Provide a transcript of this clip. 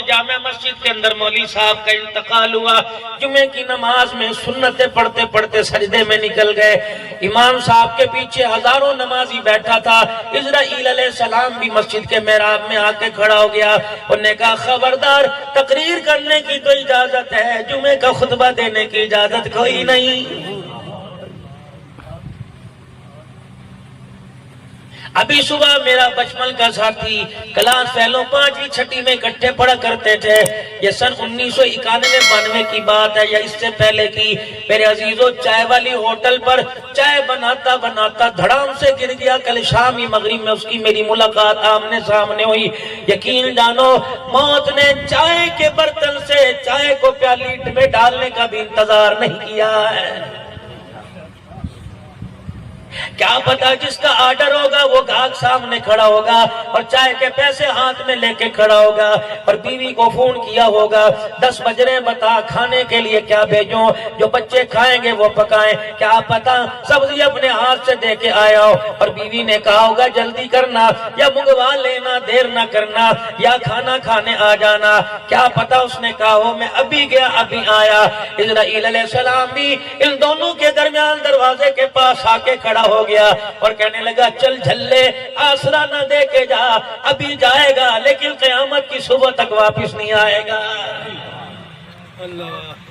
جامع مسجد کے اندر مولوی صاحب کا انتقال ہوا، جمعے کی نماز میں سنتیں پڑھتے پڑھتے سجدے میں نکل گئے، امام صاحب کے پیچھے ہزاروں نمازی بیٹھا تھا، اسرائیل علیہ السلام بھی مسجد کے محراب میں آ کے کھڑا ہو گیا، انہوں نے کہا خبردار تقریر کرنے کی تو اجازت ہے، جمعے کا خطبہ دینے کی اجازت کوئی نہیں۔ ابھی صبح میرا بچپن کا ساتھی کلاس فیلو 5ویں 6ٹی میں اکٹھے پڑھا کرتے تھے، یہ سن 1991-92 کی بات ہے یا اس سے پہلے کی، میرے عزیزو چائے والی ہوٹل پر چائے بناتا بناتا دھڑام سے گر گیا، کل شامی مغرب میں اس کی میری ملاقات آمنے سامنے ہوئی، یقین جانو موت نے چائے کے برتن سے چائے کو پیالی میں ڈالنے کا بھی انتظار نہیں کیا ہے۔ کیا پتا جس کا آرڈر ہوگا وہ گاہک سامنے کھڑا ہوگا اور چائے کے پیسے ہاتھ میں لے کے کھڑا ہوگا، اور بیوی کو فون کیا ہوگا 10 بج رہے بتا کھانے کے لیے کیا بھیجوں، جو بچے کھائیں گے وہ پکائیں، کیا پتا سبزی اپنے ہاتھ سے دے کے آیا ہو، اور بیوی نے کہا ہوگا جلدی کرنا یا منگوا لینا دیر نہ کرنا یا کھانا کھانے آ جانا، کیا پتا اس نے کہا ہو میں ابھی گیا ابھی آیا۔ اسرائیل علیہ السلام بھی ان دونوں کے درمیان دروازے کے پاس آ کے کھڑا ہو گیا اور کہنے لگا چل جھلے آسرا نہ دے کے جا، ابھی جائے گا لیکن قیامت کی صبح تک واپس نہیں آئے گا۔ اللہ